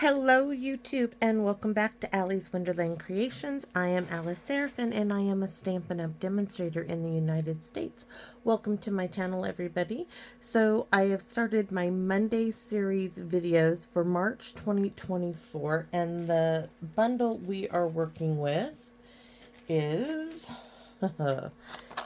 Hello YouTube and welcome back to Allie's Wonderland Creations. I am Alice Seraphin and I am a Stampin' Up! Demonstrator in the United States. Welcome to my channel everybody. So I have started my Monday series videos for March 2024 and the bundle we are working with is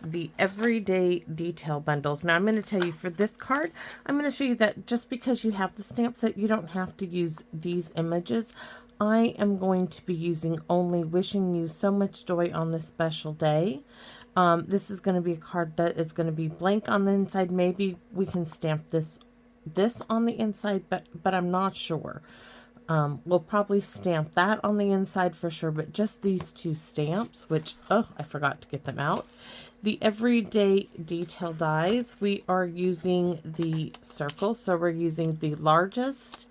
the Everyday Detail Bundles. Now I'm going to tell you for this card, I'm going to show you that just because you have the stamp set, you don't have to use these images. I am going to be using only Wishing You So Much Joy on this special day. This is going to be a card that is going to be blank on the inside. Maybe we can stamp this on the inside, but I'm not sure. We'll probably stamp that on the inside for sure, but just these two stamps, which, oh, I forgot to get them out. The Everyday Detail dies, we are using the circle, so we're using the largest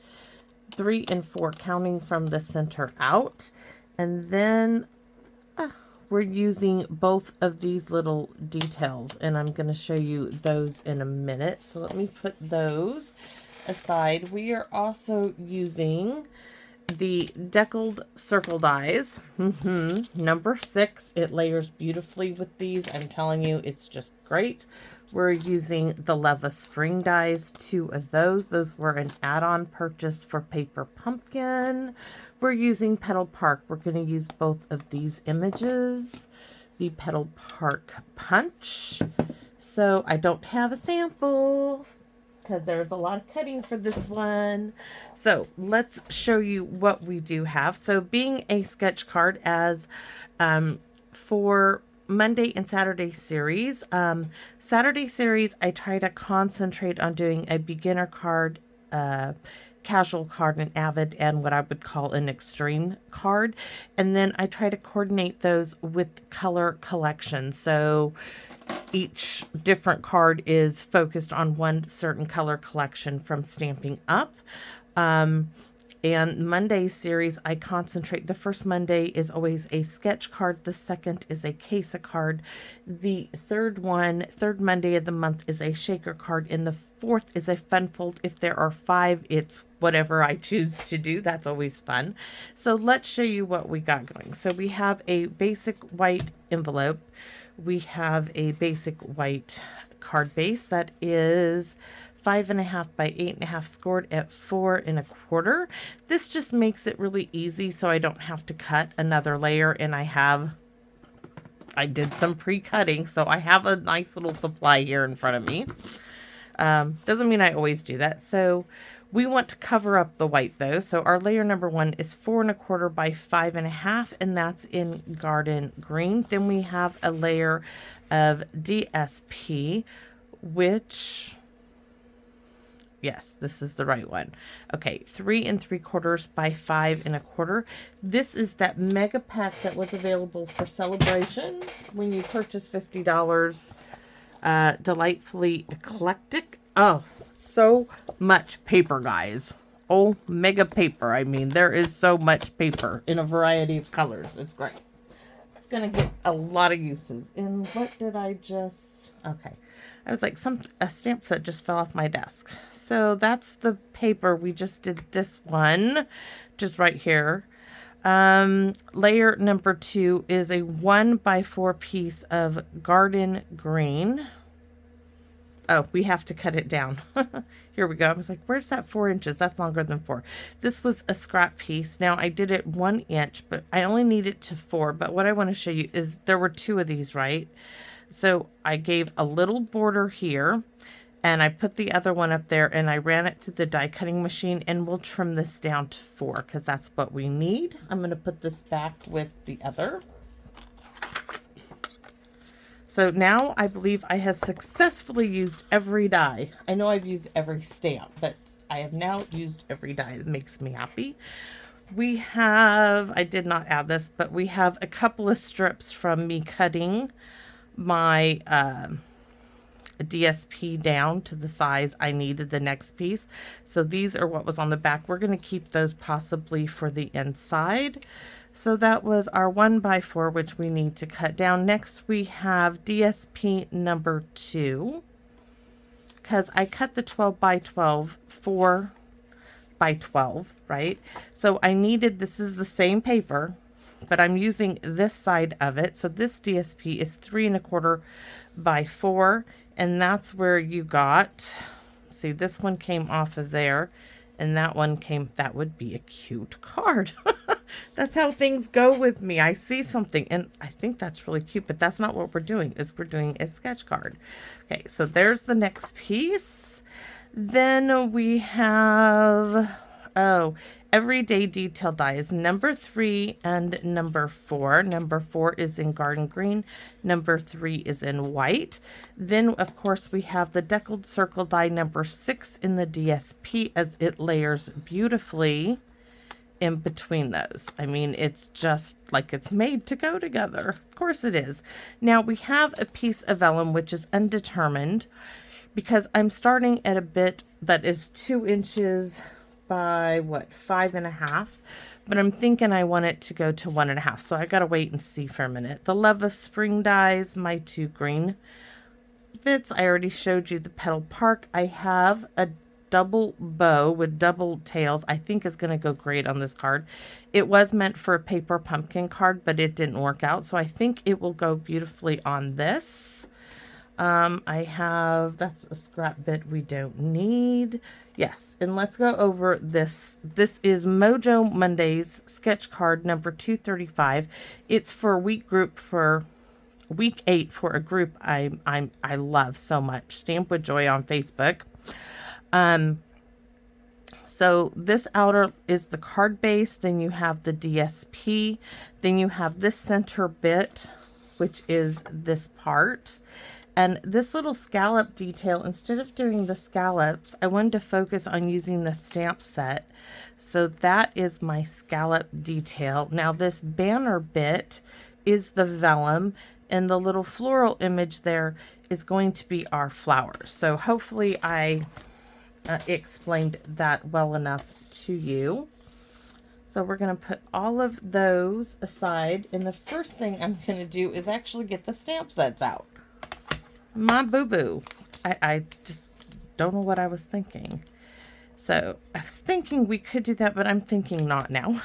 3 and 4, counting from the center out, and then we're using both of these little details, and I'm going to show you those in a minute. So let me put those aside. We are also using the Deckled circle dies, number 6. It layers beautifully with these. I'm telling you, it's just great. We're using the Leva Spring dies, 2 of those. Those were an add-on purchase for Paper Pumpkin. We're using Petal Park. We're going to use both of these images. The Petal Park Punch. So I don't have a sample because there's a lot of cutting for this one. So let's show you what we do have. So being a sketch card as for Monday and Saturday series, Saturday series I try to concentrate on doing a beginner card, casual card, an avid, and what I would call an extreme card. And then I try to coordinate those with color collection. So each different card is focused on one certain color collection from Stamping Up. And Monday's series, I concentrate. The first Monday is always a sketch card. The second is a case card. The third Monday of the month is a shaker card. And the fourth is a fun fold. If there are 5, it's whatever I choose to do. That's always fun. So let's show you what we got going. So we have a basic white envelope. We have a basic white card base that is 5.5 by 8.5, scored at 4 1/4. This just makes it really easy so I don't have to cut another layer, and I did some pre-cutting, so I have a nice little supply here in front of me. Doesn't mean I always do that. So we want to cover up the white though. So our layer number 1 is 4 1/4 by 5.5, and that's in Garden Green. Then we have a layer of DSP, which, yes, this is the right one. Okay, 3 3/4 by 5 1/4. This is that mega pack that was available for celebration when you purchase $50. Delightfully Eclectic. Oh, so much paper, guys. Oh, mega paper. I mean, there is so much paper in a variety of colors. It's great. It's going to get a lot of uses. And what did I just... Okay. I was like, a stamp set just fell off my desk. So that's the paper. We just did this one, just right here. Layer number 2 is a 1 by 4 piece of Garden Green. Oh, we have to cut it down. Here we go. I was like, where's that 4 inches? That's longer than 4. This was a scrap piece. Now I did it 1 inch, but I only need it to 4. But what I want to show you is there were 2 of these, right? So I gave a little border here, and I put the other one up there, and I ran it through the die cutting machine, and we'll trim this down to 4 because that's what we need. I'm going to put this back with the other. So now I believe I have successfully used every die. I know I've used every stamp, but I have now used every die. It makes me happy. We have, I did not add this, but we have a couple of strips from me cutting my DSP down to the size I needed the next piece. So these are what was on the back. We're going to keep those possibly for the inside. So that was our 1 by 4, which we need to cut down. Next we have DSP number 2, because I cut the 12 by 12 4 by 12, right? So I needed, this is the same paper, but I'm using this side of it. So this DSP is 3¼ by 4, and that's where you got, see, this one came off of there, and that one came, that would be a cute card. That's how things go with me. I see something and I think that's really cute, but that's not what we're doing. Is we're doing a sketch card. Okay, so there's the next piece. Then we have, oh, everyday detail die is number 3 and number 4. Number 4 is in garden green. Number 3 is in white. Then, of course, we have the Deckled circle die number 6 in the DSP, as it layers beautifully in between those. I mean, it's just like it's made to go together. Of course it is. Now we have a piece of vellum, which is undetermined, because I'm starting at a bit that is 2 inches by what, 5.5, but I'm thinking I want it to go to 1.5. So I got to wait and see for a minute. The Love of Spring dies, my 2 green bits. I already showed you the Petal Park. I have a double bow with double tails. I think is going to go great on this card. It was meant for a paper pumpkin card, but it didn't work out. So I think it will go beautifully on this. I have, that's a scrap bit we don't need. Yes, and let's go over this. This is Mojo Monday's sketch card number 235. It's for a week group, for week 8, for a group I love so much. Stamp with Joy on Facebook. So this outer is the card base, then you have the DSP, then you have this center bit, which is this part, and this little scallop detail. Instead of doing the scallops, I wanted to focus on using the stamp set. So that is my scallop detail. Now this banner bit is the vellum, and the little floral image there is going to be our flowers. So hopefully I explained that well enough to you. So we're going to put all of those aside, and the first thing I'm going to do is actually get the stamp sets out. My boo-boo. I just don't know what I was thinking. So I was thinking we could do that, but I'm thinking not now.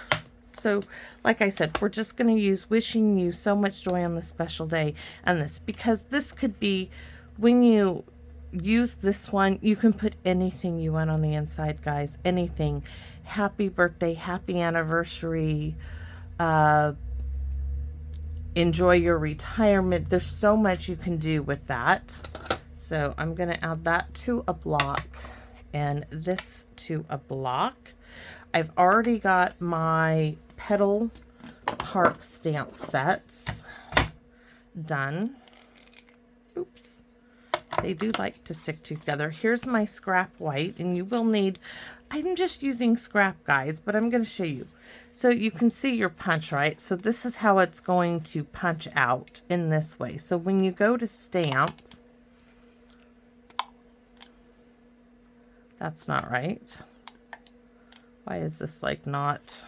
So like I said, we're just going to use Wishing You So Much Joy on this special day and this, because this could be, when you use this one, you can put anything you want on the inside, guys. Anything. Happy birthday, happy anniversary, enjoy your retirement. There's so much you can do with that. So I'm going to add that to a block and this to a block. I've already got my Petal Park stamp sets done. Oops. They do like to stick together. Here's my scrap white, and you will need, I'm just using scrap, guys, but I'm going to show you. So you can see your punch, right? So this is how it's going to punch out in this way. So when you go to stamp, that's not right. Why is this like not,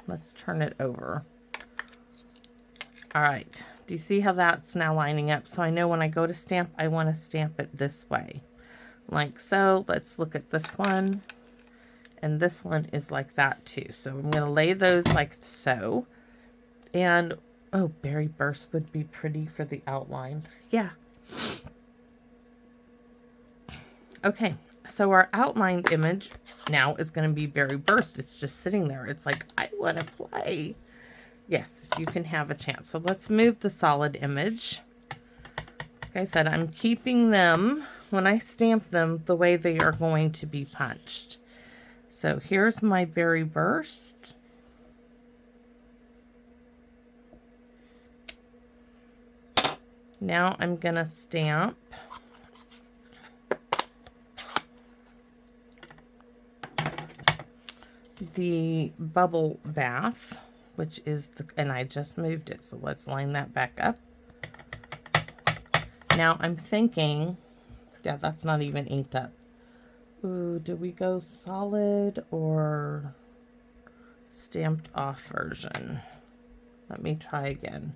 let's turn it over. All right. Do you see how that's now lining up? So I know when I go to stamp, I want to stamp it this way. Like so. Let's look at this one. And this one is like that too. So I'm going to lay those like so. And, oh, Berry Burst would be pretty for the outline. Yeah. Okay. So our outlined image now is going to be Berry Burst. It's just sitting there. It's like, I want to play. Yes, you can have a chance. So let's move the solid image. Like I said, I'm keeping them, when I stamp them, the way they are going to be punched. So here's my Berry Burst. Now I'm going to stamp the Bubble Bath, which is the, and I just moved it, so let's line that back up. Now I'm thinking, yeah, that's not even inked up. Ooh, do we go solid or stamped off version? Let me try again.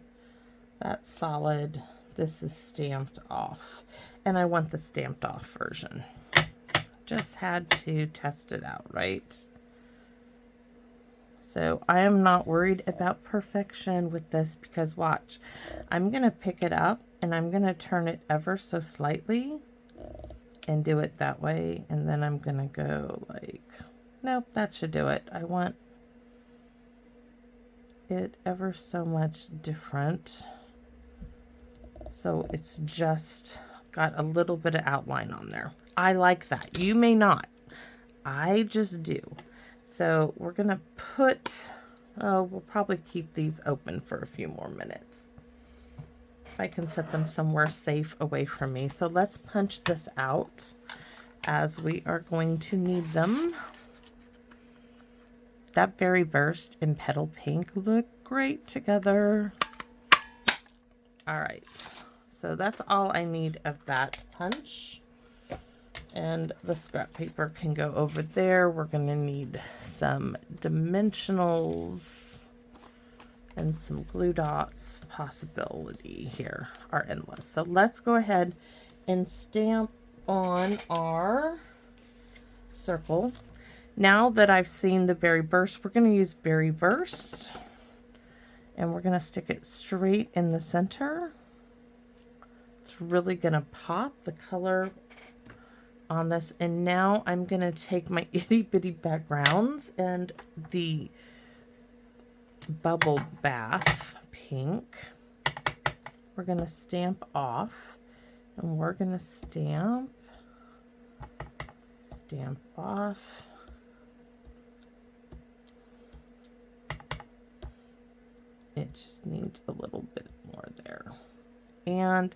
That's solid. This is stamped off, and I want the stamped off version. Just had to test it out, right? So I am not worried about perfection with this, because watch, I'm going to pick it up and I'm going to turn it ever so slightly and do it that way. And then I'm going to go like, nope, that should do it. I want it ever so much different. So it's just got a little bit of outline on there. I like that. You may not. I just do. So we're going to put, oh, we'll probably keep these open for a few more minutes, if I can set them somewhere safe away from me. So let's punch this out, as we are going to need them. That Berry Burst and Petal Pink look great together. All right, so that's all I need of that punch. And the scrap paper can go over there. We're going to need some dimensionals and some glue dots. Possibility here are endless. So let's go ahead and stamp on our circle. Now that I've seen the Berry Burst, we're going to use Berry Burst. And we're going to stick it straight in the center. It's really going to pop the color on this. And now I'm going to take my itty bitty backgrounds and the Bubble Bath Pink. We're going to stamp off, and we're going to stamp off. It just needs a little bit more there. And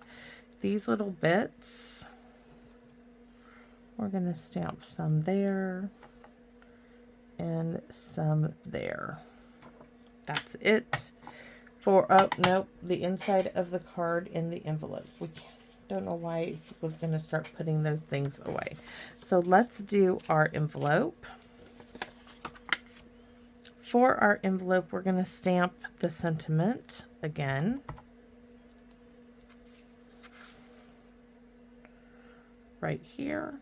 these little bits, we're going to stamp some there and some there. That's it for, oh, nope, the inside of the card in the envelope. We don't know why I was going to start putting those things away. So let's do our envelope. For our envelope, we're going to stamp the sentiment again. Right here.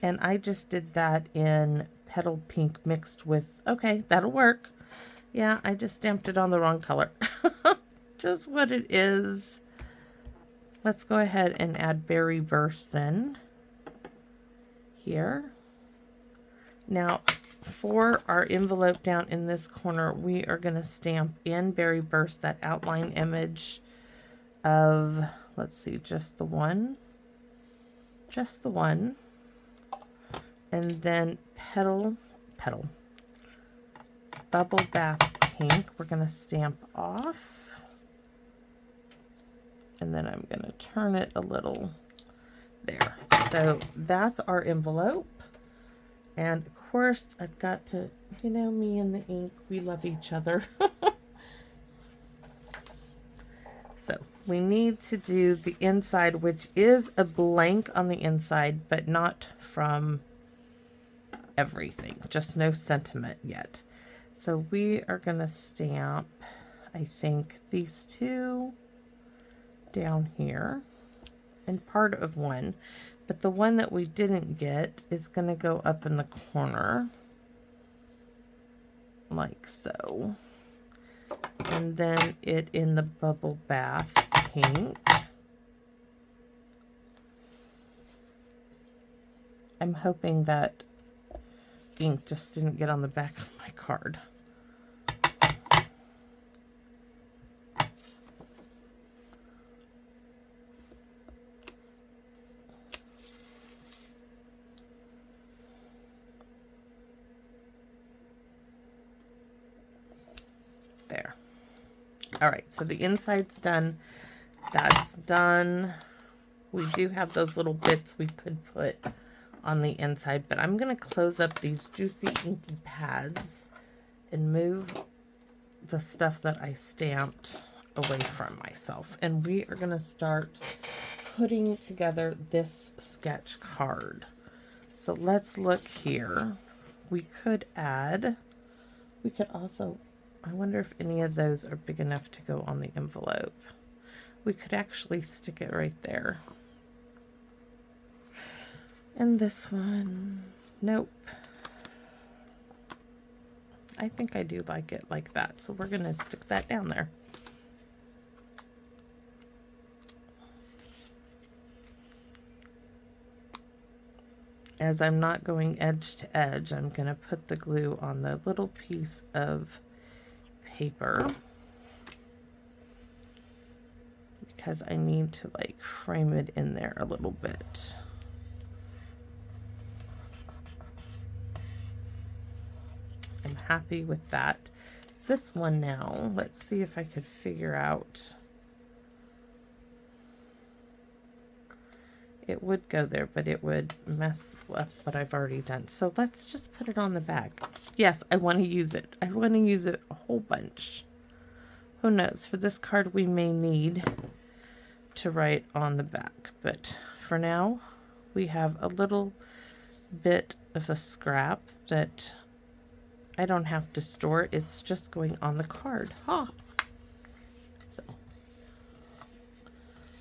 And I just did that in Petal Pink mixed with, okay, that'll work. Yeah, I just stamped it on the wrong color. Just what it is. Let's go ahead and add Berry Burst then. Here. Now, for our envelope down in this corner, we are going to stamp in Berry Burst that outline image of, let's see, just the one. Just the one. And then Petal Bubble Bath Pink, we're going to stamp off. And then I'm going to turn it a little there. So that's our envelope. And of course, I've got to, you know, me and the ink, we love each other. So we need to do the inside, which is a blank on the inside, but not from everything, just no sentiment yet. So we are going to stamp, I think, these two down here and part of one, but the one that we didn't get is going to go up in the corner like so, and then it in the Bubble Bath Pink. I'm hoping that ink just didn't get on the back of my card. There. All right, so the inside's done. That's done. We do have those little bits we could put on the inside, but I'm going to close up these juicy inky pads and move the stuff that I stamped away from myself. And we are going to start putting together this sketch card. So let's look here. We could add, we could also, I wonder if any of those are big enough to go on the envelope. We could actually stick it right there. And this one, nope. I think I do like it like that. So we're going to stick that down there. As I'm not going edge to edge, I'm going to put the glue on the little piece of paper because I need to like frame it in there a little bit. I'm happy with that. This one now, let's see if I could figure out. It would go there, but it would mess up what I've already done. So let's just put it on the back. Yes, I want to use it. I want to use it a whole bunch. Who knows? For this card, we may need to write on the back. But for now, we have a little bit of a scrap that I don't have to store. It's just going on the card. Ha! So,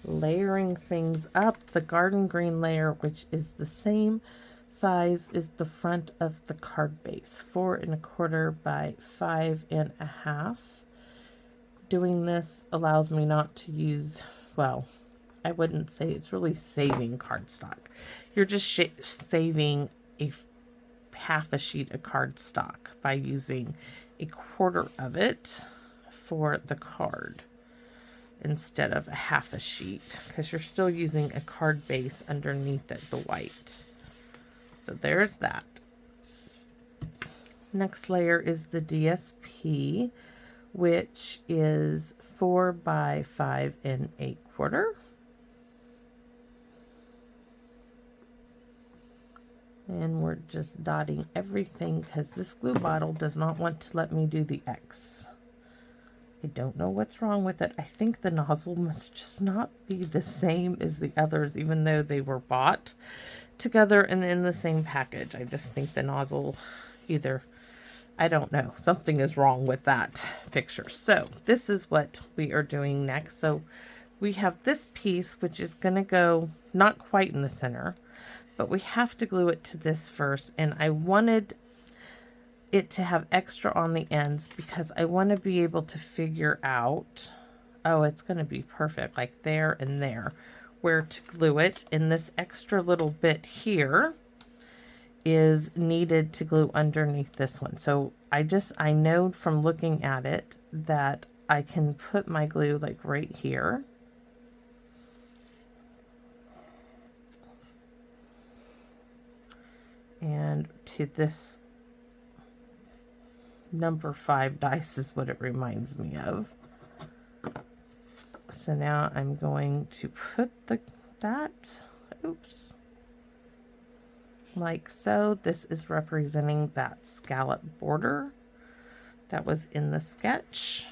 layering things up. The garden green layer, which is the same size as the front of the card base, 4 1/4 by 5 1/2. Doing this allows me not to use, well, I wouldn't say it's really saving cardstock. You're just saving a half a sheet of cardstock by using 1/4 of it for the card instead of a half a sheet, because you're still using a card base underneath it, the white. So there's that. Next layer is the DSP, which is 4 by 5 1/4. And we're just dotting everything because this glue bottle does not want to let me do the X. I don't know what's wrong with it. I think the nozzle must just not be the same as the others, even though they were bought together and in the same package. I just think the nozzle either, I don't know, something is wrong with that picture. So this is what we are doing next. So we have this piece, which is going to go not quite in the center, but we have to glue it to this first. And I wanted it to have extra on the ends because I want to be able to figure out, oh, it's going to be perfect, like there and there, where to glue it. And this extra little bit here is needed to glue underneath this one. So I know from looking at it that I can put my glue like right here. And to this number 5 dice is what it reminds me of. So now I'm going to put that, oops, like so. This is representing that scallop border that was in the sketch.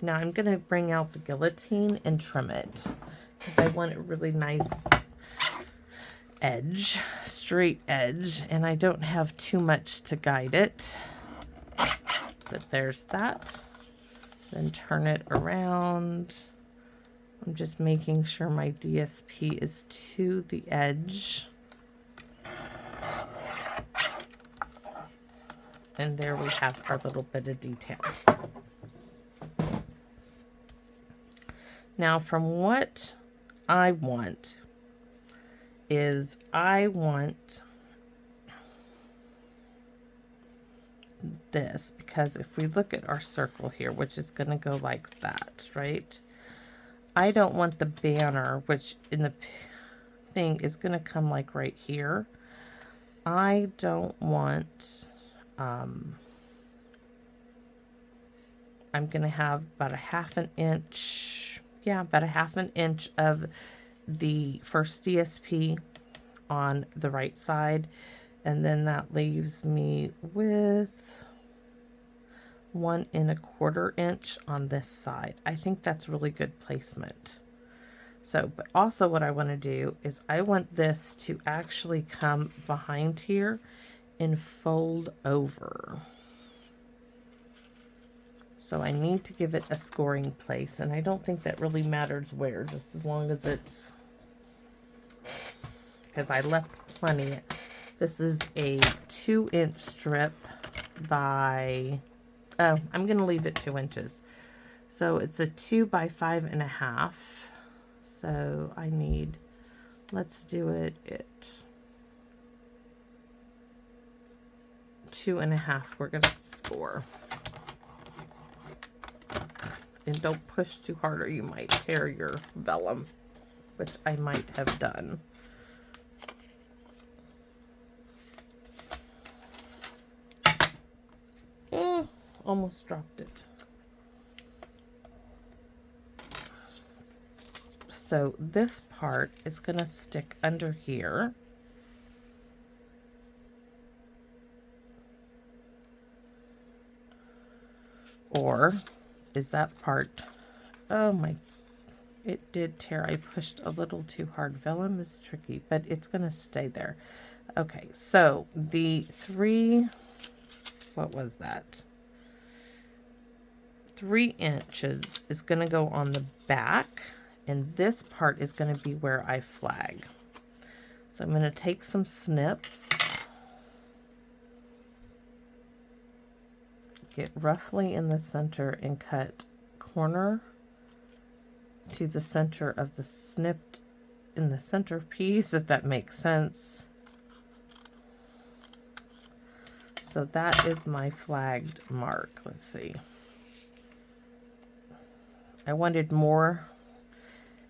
Now I'm going to bring out the guillotine and trim it because I want a really nice edge, straight edge, and I don't have too much to guide it. But there's that. Then turn it around. I'm just making sure my DSP is to the edge. And there we have our little bit of detail. Now from what I want is I want this, because if we look at our circle here, which is going to go like that, right? I don't want the banner, which in the thing is going to come like right here. I don't want, I'm going to have about a 1/2 inch, yeah, about a 1/2 inch of the first DSP on the right side, and then that leaves me with 1 1/4 inch on this side. I think that's really good placement. So, but also what I want to do is I want this to actually come behind here and fold over. So I need to give it a scoring place, and I don't think that really matters where, just as long as it's, because I left plenty. This is a 2-inch strip by, oh, I'm going to leave it 2 inches. So it's a 2 by 5.5. So I need, let's do it at 2.5. We're going to score. And don't push too hard or you might tear your vellum, which I might have done. Almost dropped it. So this part is going to stick under here. Or is that part, oh my, it did tear. I pushed a little too hard. Vellum is tricky, but it's going to stay there. Okay, so the 3, what was that? 3 inches is going to go on the back, and this part is going to be where I flag. So I'm going to take some snips, get roughly in the center, and cut corner to the center of the snipped in the center piece, if that makes sense. So that is my flagged mark. Let's see. I wanted more.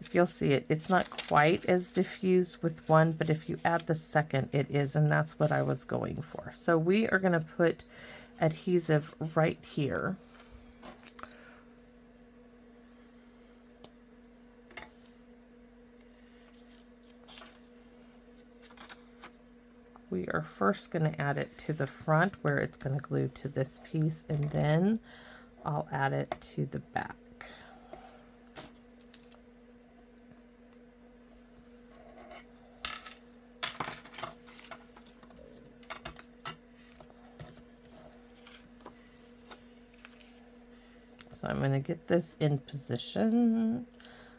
If you'll see it, it's not quite as diffused with one, but if you add the second, it is, and that's what I was going for. So we are going to put adhesive right here. We are first going to add it to the front where it's going to glue to this piece, and then I'll add it to the back. So I'm going to get this in position.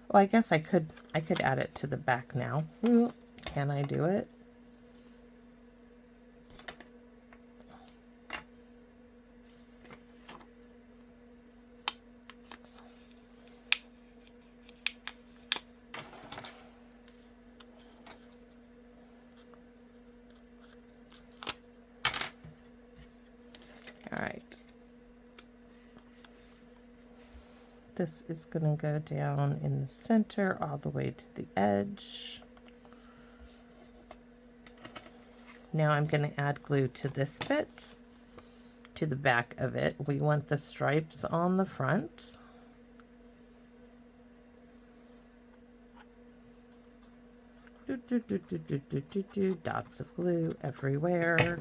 Well, I guess I could add it to the back now. Ooh, can I do it? All right. This is going to go down in the center all the way to the edge. Now I'm going to add glue to this bit, to the back of it. We want the stripes on the front. Dots of glue everywhere.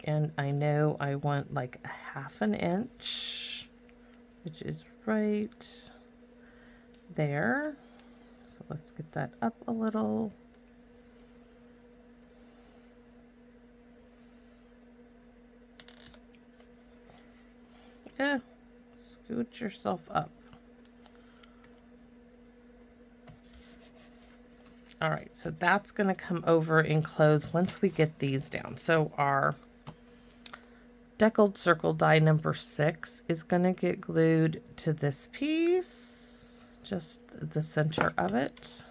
And I know I want like a 1/2 inch, which is right there. So let's get that up a little. Yeah, scoot yourself up. All right, so that's going to come over and close once we get these down. So our Deckled circle die number 6 is going to get glued to this piece, just the center of it.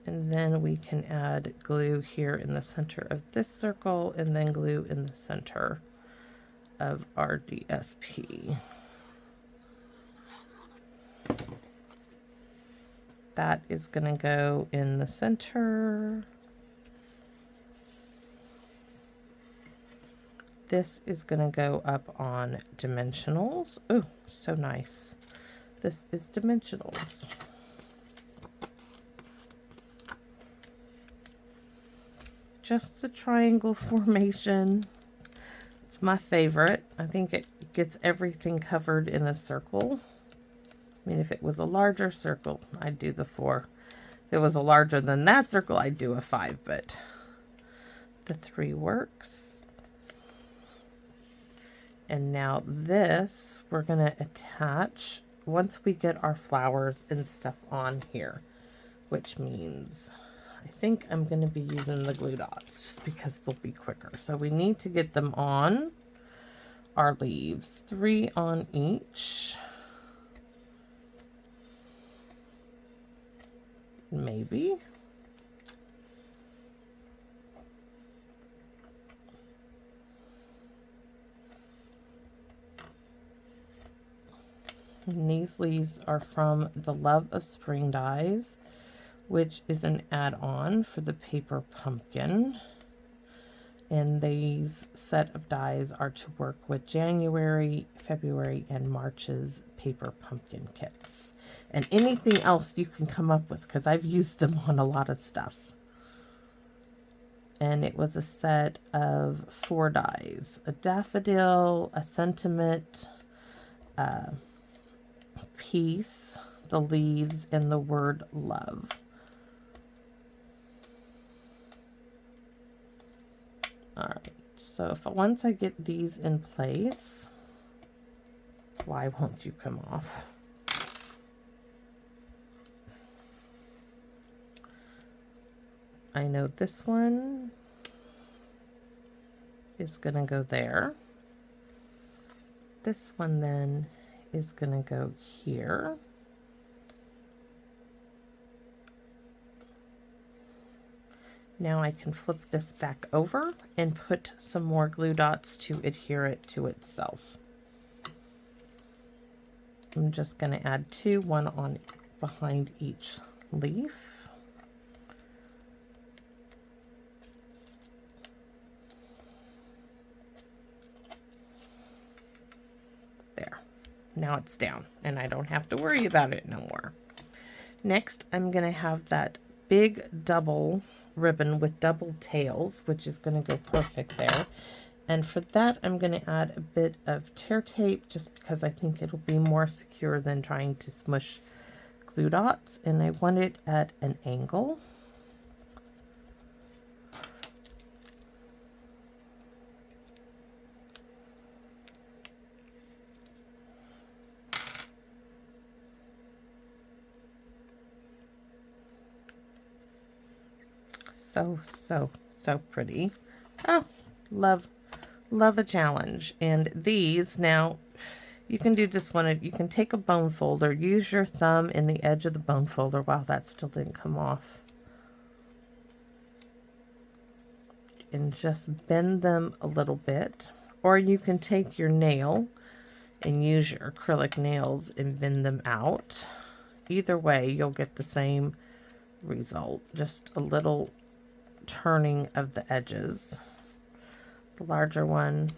And then we can add glue here in the center of this circle, and then glue in the center of our DSP. That is going to go in the center. This is going to go up on dimensionals. Oh, so nice. This is dimensionals. Just the triangle formation. It's my favorite. I think it gets everything covered in a circle. I mean, if it was a larger circle, I'd do the 4. If it was a larger than that circle, I'd do a 5, but the 3 works. And now this we're going to attach once we get our flowers and stuff on here, which means I think I'm going to be using the glue dots just because they'll be quicker. So we need to get them on our leaves, 3 on each. Maybe. And these leaves are from the Love of Spring dies, which is an add-on for the paper pumpkin. And these set of dies are to work with January, February, and March's paper pumpkin kits. And anything else you can come up with, because I've used them on a lot of stuff. And it was a set of 4 dies. A daffodil, a sentiment, peace, the leaves, and the word love. All right, so once I get these in place, why won't you come off? I know this one is going to go there. This one then is going to go here. Now I can flip this back over and put some more glue dots to adhere it to itself. I'm just going to add 2, one on behind each leaf. There. Now it's down and I don't have to worry about it no more. Next, I'm going to have that big double ribbon with double tails, which is going to go perfect there. And for that, I'm going to add a bit of tear tape just because I think it'll be more secure than trying to smush glue dots. And I want it at an angle. So pretty. Oh, love a challenge. And these, now you can do this one. You can take a bone folder, use your thumb in the edge of the bone folder. Wow, that still didn't come off. And just bend them a little bit. Or you can take your nail and use your acrylic nails and bend them out. Either way, you'll get the same result. Just a little turning of the edges. The larger one,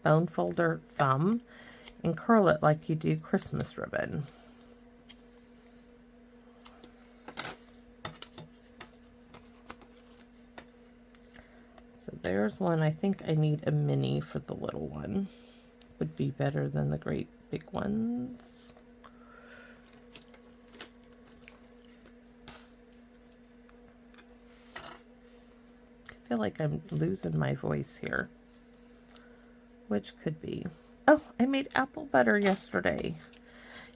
bone folder, thumb, and curl it like you do Christmas ribbon. So there's one. I think I need a mini for the little one. Would be better than the great big ones. I feel like I'm losing my voice here, which could be. Oh, I made apple butter yesterday.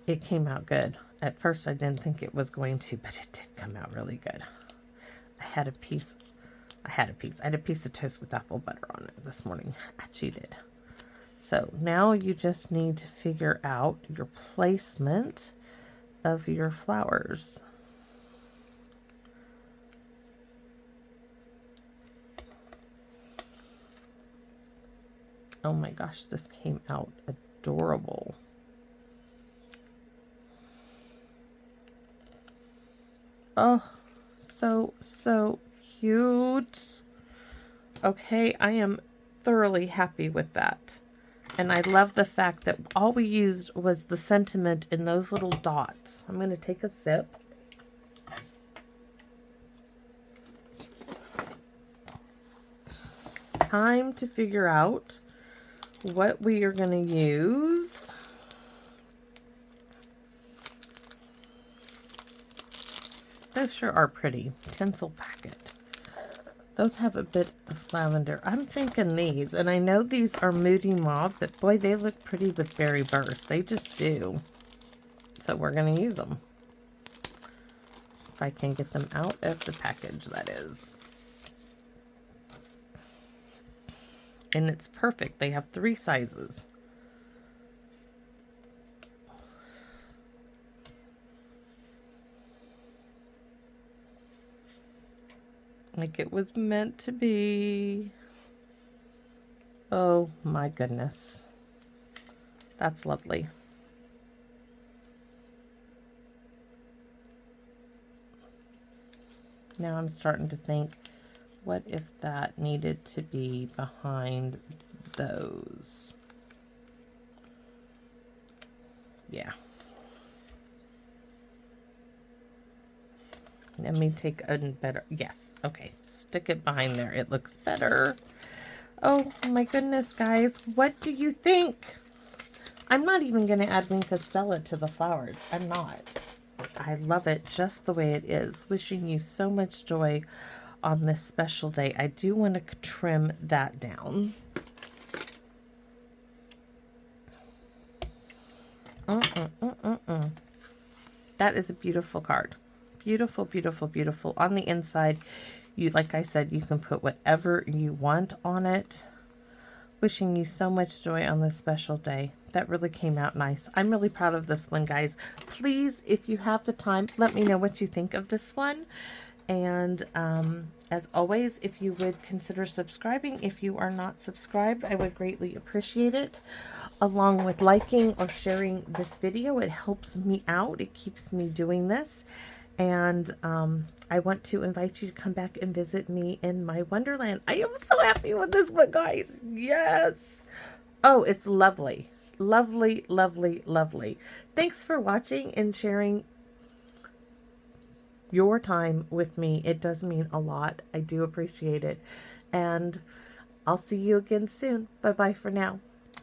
It came out good. At first I didn't think it was going to, but it did come out really good. I had a piece of toast with apple butter on it this morning. I cheated. So now you just need to figure out your placement of your flowers. Oh my gosh, this came out adorable. Oh, so cute. Okay, I am thoroughly happy with that. And I love the fact that all we used was the sentiment in those little dots. I'm going to take a sip. Time to figure out what we are going to use. Those sure are pretty. Tinsel packet. Those have a bit of lavender. I'm thinking these, and I know these are Moody Mauve, but boy, they look pretty with Berry Burst. They just do. So we're going to use them. If I can get them out of the package, that is. And it's perfect. They have 3 sizes. Like it was meant to be. Oh my goodness. That's lovely. Now I'm starting to think, what if that needed to be behind those? Yeah. Let me take a better, yes, okay. Stick it behind there. It looks better. Oh my goodness, guys. What do you think? I'm not even going to add Wink Stella to the flowers. I'm not. I love it just the way it is. Wishing you so much joy on this special day. I do want to trim that down. That is a beautiful card. Beautiful, beautiful, beautiful. On the inside, you, like I said, you can put whatever you want on it. Wishing you so much joy on this special day. That really came out nice. I'm really proud of this one, guys. Please, if you have the time, let me know what you think of this one. And as always, if you would consider subscribing. If you are not subscribed, I would greatly appreciate it. Along with liking or sharing this video. It helps me out. It keeps me doing this. And I want to invite you to come back and visit me in my Wonderland. I am so happy with this one, guys. Yes. Oh, it's lovely. Lovely, lovely, lovely. Thanks for watching and sharing your time with me. It does mean a lot. I do appreciate it. And I'll see you again soon. Bye-bye for now.